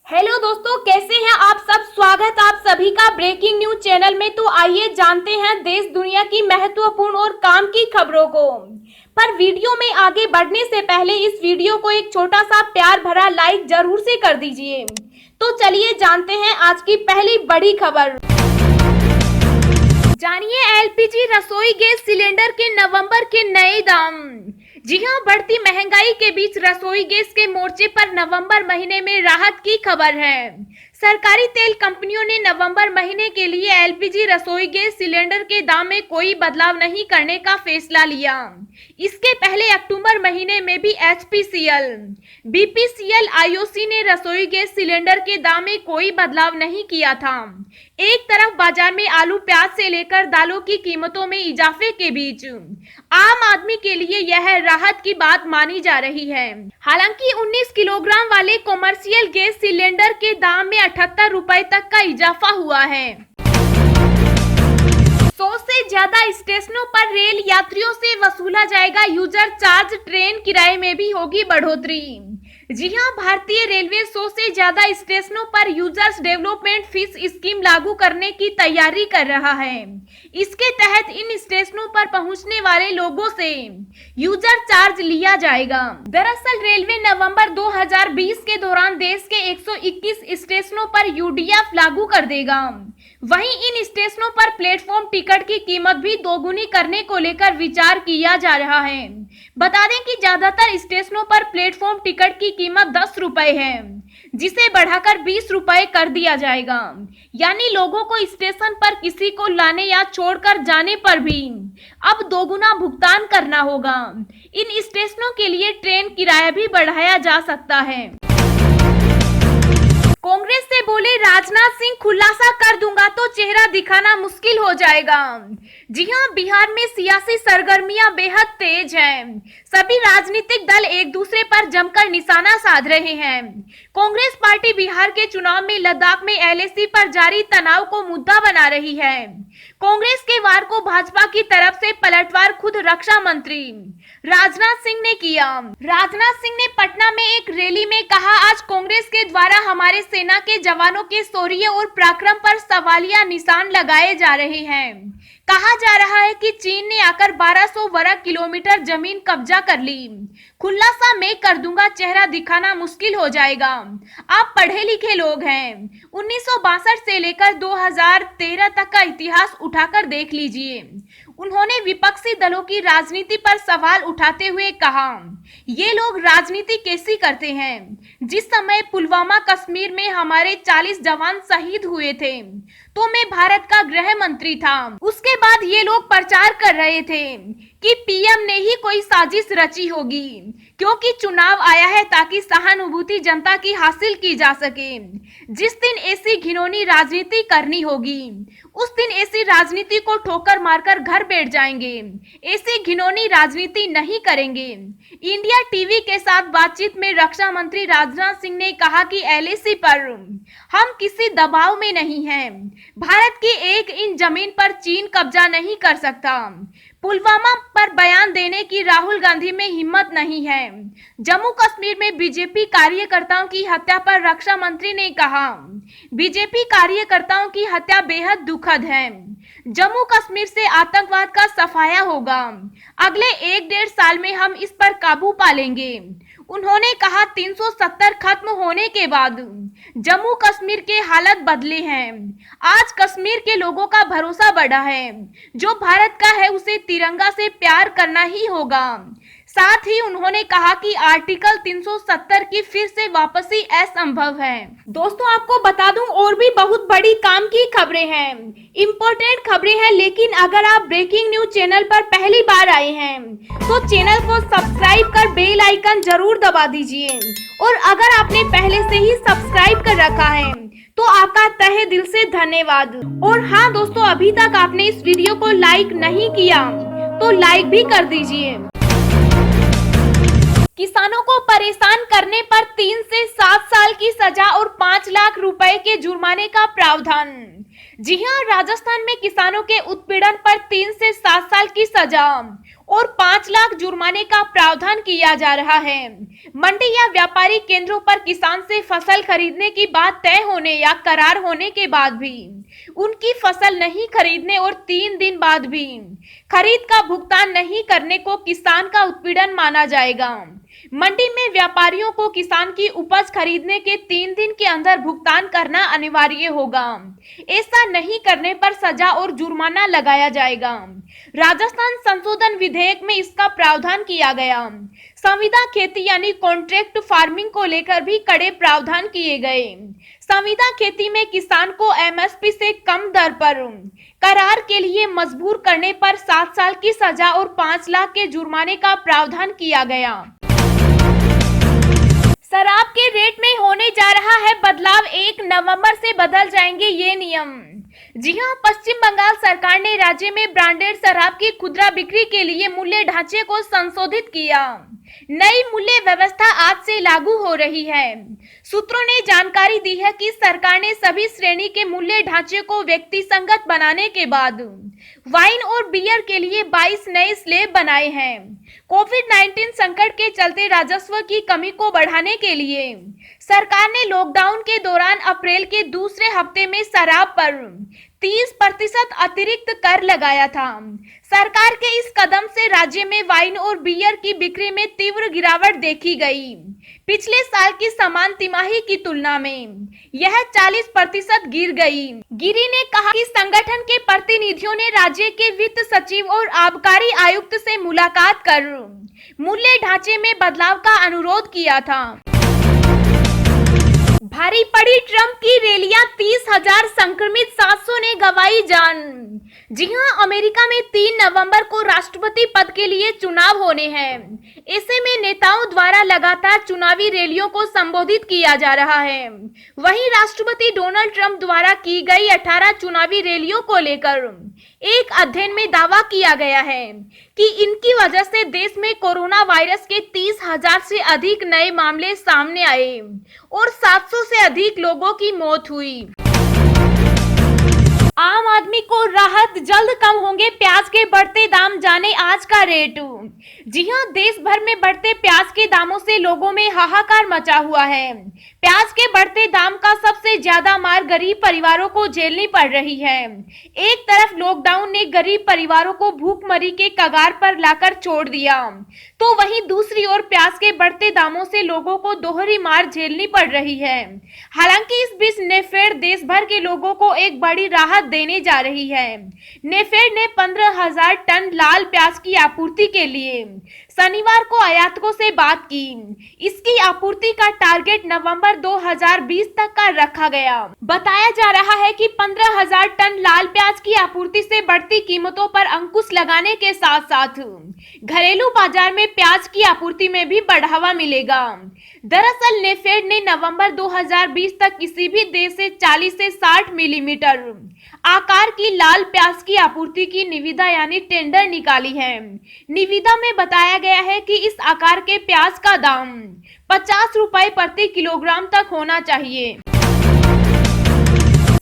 Hello दोस्तों, कैसे हैं आप सब। स्वागत आप सभी का ब्रेकिंग न्यूज चैनल में। तो आइए जानते हैं देश दुनिया की महत्वपूर्ण और काम की खबरों को। पर वीडियो में आगे बढ़ने से पहले इस वीडियो को एक छोटा सा प्यार भरा लाइक जरूर से कर दीजिए। तो चलिए जानते हैं आज की पहली बड़ी खबर। जानिए एलपीजी रसोई गैस सिलेंडर के नवंबर के नए दाम। जी हां, बढ़ती महंगाई के बीच रसोई गैस के मोर्चे पर नवंबर महीने में राहत की खबर है। सरकारी तेल कंपनियों ने नवंबर महीने के लिए एलपीजी रसोई गैस सिलेंडर के दाम में कोई बदलाव नहीं करने का फैसला लिया। इसके पहले अक्टूबर महीने में भी एचपीसीएल, बीपीसीएल, आईओसी ने रसोई गैस सिलेंडर के दाम में कोई बदलाव नहीं किया था। एक तरफ बाजार में आलू प्याज से लेकर दालों की कीमतों में इजाफे के बीच आम आदमी के लिए यह राहत की बात मानी जा रही है। हालांकि 19 किलोग्राम वाले कॉमर्शियल गैस सिलेंडर के दाम में 78 रुपए तक का इजाफा हुआ है। 100 से ज्यादा स्टेशनों पर रेल यात्रियों से वसूला जाएगा यूजर चार्ज। ट्रेन किराए में भी होगी बढ़ोतरी। जी हां, भारतीय रेलवे 100 से ज्यादा स्टेशनों पर यूजर्स डेवलपमेंट फीस स्कीम लागू करने की तैयारी कर रहा है। इसके तहत इन स्टेशनों पर पहुंचने वाले लोगों से यूजर चार्ज लिया जाएगा। दरअसल रेलवे नवंबर 2020 के दौरान देश के 121 स्टेशनों पर यूडीएफ लागू कर देगा। वहीं इन स्टेशनों पर प्लेटफॉर्म टिकट की कीमत भी दोगुनी करने को लेकर विचार किया जा रहा है। बता दें कि ज्यादातर स्टेशनों पर प्लेटफॉर्म टिकट की कीमत 10 रुपए है, जिसे बढ़ाकर 20 रुपए कर दिया जाएगा। यानी लोगों को स्टेशन पर किसी को लाने या छोड़कर जाने पर भी अब दोगुना भुगतान करना होगा। इन स्टेशनों के लिए ट्रेन किराया भी बढ़ाया जा सकता है। कांग्रेस से बोले राजनाथ सिंह, खुलासा कर दूंगा तो चेहरा दिखाना मुश्किल हो जाएगा। जी हां, बिहार में सियासी सरगर्मियां बेहद तेज हैं। सभी राजनीतिक दल एक दूसरे पर जमकर निशाना साध रहे हैं। कांग्रेस पार्टी बिहार के चुनाव में लद्दाख में एलएसी पर जारी तनाव को मुद्दा बना रही है। कांग्रेस के वार को भाजपा की तरफ से पलटवार खुद रक्षा मंत्री राजनाथ सिंह ने किया। राजनाथ सिंह ने पटना में एक रैली में कहा, आज कांग्रेस के द्वारा हमारे सेना के जवानों के शौर्य और पराक्रम पर सवालिया निशान लगाए जा रहे हैं। कहा जा रहा है कि चीन ने आकर 1200 वर्ग किलोमीटर जमीन कब्जा कर ली। खुलासा मैं कर दूंगा, चेहरा दिखाना मुश्किल हो जाएगा। आप पढ़े लिखे लोग हैं। 1962 से लेकर 2013 तक का इतिहास उठाकर देख लीजिए। उन्होंने विपक्षी दलों की राजनीति पर सवाल उठाते हुए कहा, ये लोग राजनीति कैसी करते हैं। जिस समय पुलवामा कश्मीर में हमारे 40 जवान शहीद हुए थे तो मैं भारत का गृह मंत्री था। उसके बाद ये लोग प्रचार कर रहे थे कि पीएम ने ही कोई साजिश रची होगी, क्योंकि चुनाव आया है ताकि सहानुभूति जनता की हासिल की जा सके। जिस दिन ऐसी घिनौनी राजनीति करनी होगी उस दिन ऐसी राजनीति को ठोकर मारकर घर बैठ जाएंगे। ऐसी घिनौनी राजनीति नहीं करेंगे। इंडिया टीवी के साथ बातचीत में रक्षा मंत्री राजनाथ सिंह ने कहा कि एलएसी पर हम किसी दबाव में नहीं हैं। भारत की 1 इंच जमीन पर चीन कब्जा नहीं कर सकता। पुलवामा पर बयान देने की राहुल गांधी में हिम्मत नहीं है। जम्मू कश्मीर में बीजेपी कार्यकर्ताओं की हत्या पर रक्षा मंत्री ने कहा, बीजेपी कार्यकर्ताओं की हत्या बेहद दुखद है। जम्मू कश्मीर से आतंकवाद का सफाया होगा। अगले 1-1.5 साल में हम इस पर काबू पा लेंगे। उन्होंने कहा 370 खत्म होने के बाद जम्मू कश्मीर के हालत बदले हैं। आज कश्मीर के लोगों का भरोसा बढ़ा है। जो भारत का है उसे तिरंगा से प्यार करना ही होगा। साथ ही उन्होंने कहा कि आर्टिकल 370 की फिर से वापसी असंभव है। दोस्तों, आपको बता दूं और भी बहुत बड़ी काम की खबरें हैं, इम्पोर्टेंट खबरें हैं। लेकिन अगर आप ब्रेकिंग न्यूज चैनल पर पहली बार आए हैं तो चैनल को सब्सक्राइब कर बेल आइकन जरूर दबा दीजिए। और अगर आपने पहले से ही सब्सक्राइब कर रखा है तो आपका तहे दिल से धन्यवाद। और हाँ दोस्तों, अभी तक आपने इस वीडियो को लाइक नहीं किया तो लाइक भी कर दीजिए। किसानों को परेशान करने पर 3 से 7 साल की सजा और 5 लाख रुपए के जुर्माने का प्रावधान। जी हां, राजस्थान में किसानों के उत्पीड़न पर 3 से 7 साल की सजा और 5 लाख जुर्माने का प्रावधान किया जा रहा है। मंडी या व्यापारी केंद्रों पर किसान से फसल खरीदने की बात तय होने या करार होने के बाद भी उनकी फसल नहीं खरीदने और 3 दिन बाद भी खरीद का भुगतान नहीं करने को किसान का उत्पीड़न माना जाएगा। मंडी में व्यापारियों को किसान की उपज खरीदने के 3 दिन के अंदर भुगतान करना अनिवार्य होगा। ऐसा नहीं करने पर सजा और जुर्माना लगाया जाएगा। राजस्थान संशोधन विधेयक में इसका प्रावधान किया गया। संविदा खेती यानी कॉन्ट्रैक्ट फार्मिंग को लेकर भी कड़े प्रावधान किए गए। संविदा खेती में किसान को एमएसपी से कम दर पर करार के लिए मजबूर करने पर 7 साल की सजा और 5 लाख के जुर्माने का प्रावधान किया गया। शराब के रेट में होने जा रहा है बदलाव, 1 नवंबर से बदल जाएंगे ये नियम। जी हां, पश्चिम बंगाल सरकार ने राज्य में ब्रांडेड शराब की खुदरा बिक्री के लिए मूल्य ढांचे को संशोधित किया। नई मूल्य व्यवस्था आज से लागू हो रही है। सूत्रों ने जानकारी दी है कि सरकार ने सभी श्रेणी के मूल्य ढांचे को व्यक्ति संगत बनाने के बाद वाइन और बियर के लिए 22 नए स्लैब बनाए हैं। कोविड-19 संकट के चलते राजस्व की कमी को बढ़ाने के लिए सरकार ने लॉकडाउन के दौरान अप्रैल के दूसरे हफ्ते में शराब पर 30% अतिरिक्त कर लगाया था। सरकार के इस कदम से राज्य में वाइन और बियर की बिक्री में तीव्र गिरावट देखी गई। पिछले साल की समान तिमाही की तुलना में यह 40% गिर गई। गिरी ने कहा कि संगठन के प्रतिनिधियों ने राज्य के वित्त सचिव और आबकारी आयुक्त से मुलाकात कर मूल्य ढांचे में बदलाव का अनुरोध किया था। भारी पड़ी ट्रंप की रैलियां, 30,000 संक्रमित, 700 ने गंवाई जान। जी हां, अमेरिका में 3 नवंबर को राष्ट्रपति पद के लिए चुनाव होने हैं। ऐसे में नेताओं द्वारा लगातार चुनावी रैलियों को संबोधित किया जा रहा है। वहीं राष्ट्रपति डोनाल्ड ट्रंप द्वारा की गई 18 चुनावी रैलियों को लेकर एक अध्ययन में दावा किया गया है कि इनकी वजह से देश में कोरोना वायरस के 30,000 से अधिक नए मामले सामने आए और 700 से अधिक लोगों की मौत हुई। आम आदमी को राहत, जल्द कम होंगे प्याज के बढ़ते दाम, जाने आज का रेट। जी हां, देश भर में बढ़ते प्याज के दामों से लोगों में हाहाकार मचा हुआ है। प्याज के बढ़ते दाम का सबसे ज्यादा मार गरीब परिवारों को झेलनी पड़ रही है। एक तरफ लॉकडाउन ने गरीब परिवारों को भूखमरी के कगार पर लाकर छोड़ दिया, तो वहीं दूसरी ओर प्याज के बढ़ते दामों से लोगों को दोहरी मार झेलनी पड़ रही है। हालांकि इस बीच नेफेड देश भर के लोगों को एक बड़ी राहत देने जा रही है। नेफेड ने 15,000 टन लाल प्याज की आपूर्ति के लिए शनिवार को आयातकों से बात की। इसकी आपूर्ति का टारगेट नवंबर 2020 तक का रखा गया। बताया जा रहा है कि 15,000 टन लाल प्याज की आपूर्ति से बढ़ती कीमतों पर अंकुश लगाने के साथ साथ घरेलू बाजार में प्याज की आपूर्ति में भी बढ़ावा मिलेगा। दरअसल नेफेड ने नवंबर 2020 तक किसी भी देश से 40 से 60 मिलीमीटर आकार की लाल प्याज की आपूर्ति की निविदा यानी टेंडर निकाली है। निविदा में बताया गया है कि इस आकार के प्याज का दाम 50 रुपए प्रति किलोग्राम तक होना चाहिए।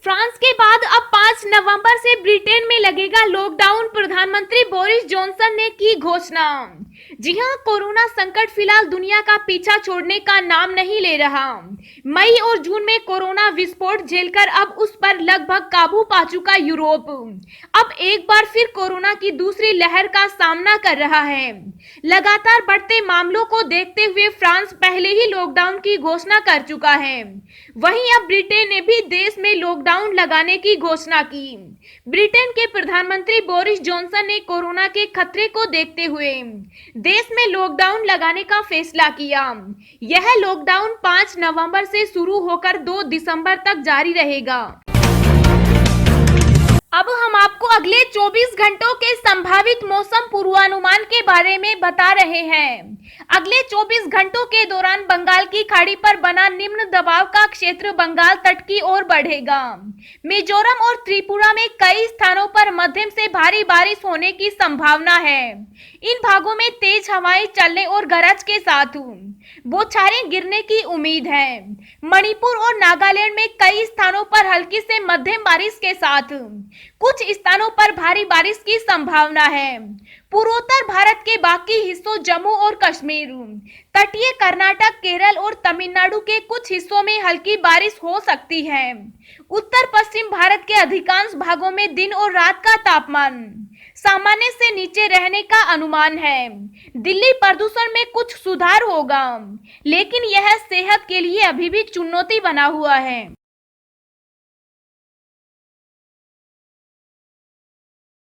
फ्रांस के बाद अब 5 नवंबर से ब्रिटेन में लगेगा लॉकडाउन, प्रधानमंत्री बोरिस जॉनसन ने की घोषणा। जी हां, कोरोना संकट फिलहाल दुनिया का पीछा छोड़ने का नाम नहीं ले रहा। मई और जून में कोरोना विस्फोट झेलकर अब उस पर लगभग काबू पा चुका यूरोप अब एक बार फिर कोरोना की दूसरी लहर का सामना कर रहा है। लगातार बढ़ते मामलों को देखते हुए फ्रांस पहले ही लॉकडाउन की घोषणा कर चुका है। वहीं अब ब्रिटेन ने भी देश में लॉकडाउन लगाने की घोषणा की। ब्रिटेन के प्रधानमंत्री बोरिस जॉनसन ने कोरोना के खतरे को देखते हुए देश में लॉकडाउन लगाने का फैसला किया। यह लॉकडाउन 5 नवंबर से शुरू होकर 2 दिसंबर तक जारी रहेगा। अब हम आपको अगले 24 घंटों के संभावित मौसम पूर्वानुमान के बारे में बता रहे हैं। अगले 24 घंटों के दौरान बंगाल की खाड़ी पर बना निम्न दबाव का क्षेत्र बंगाल तट की ओर बढ़ेगा। मिजोरम और त्रिपुरा में कई स्थानों पर मध्यम से भारी बारिश होने की संभावना है। इन भागों में तेज हवाएं चलने और गरज के साथ बौछारें गिरने की उम्मीद है। मणिपुर और नागालैंड में कई स्थानों पर हल्की से मध्यम बारिश के साथ कुछ स्थानों पर भारी बारिश की संभावना है। पूर्वोत्तर भारत के बाकी हिस्सों जम्मू और कश्मीर, तटीय कर्नाटक, केरल और तमिलनाडु के कुछ हिस्सों में हल्की बारिश हो सकती है। उत्तर पश्चिम भारत के अधिकांश भागों में दिन और रात का तापमान सामान्य से नीचे रहने का अनुमान है। दिल्ली प्रदूषण में कुछ सुधार होगा, लेकिन यह सेहत के लिए अभी भी चुनौती बना हुआ है।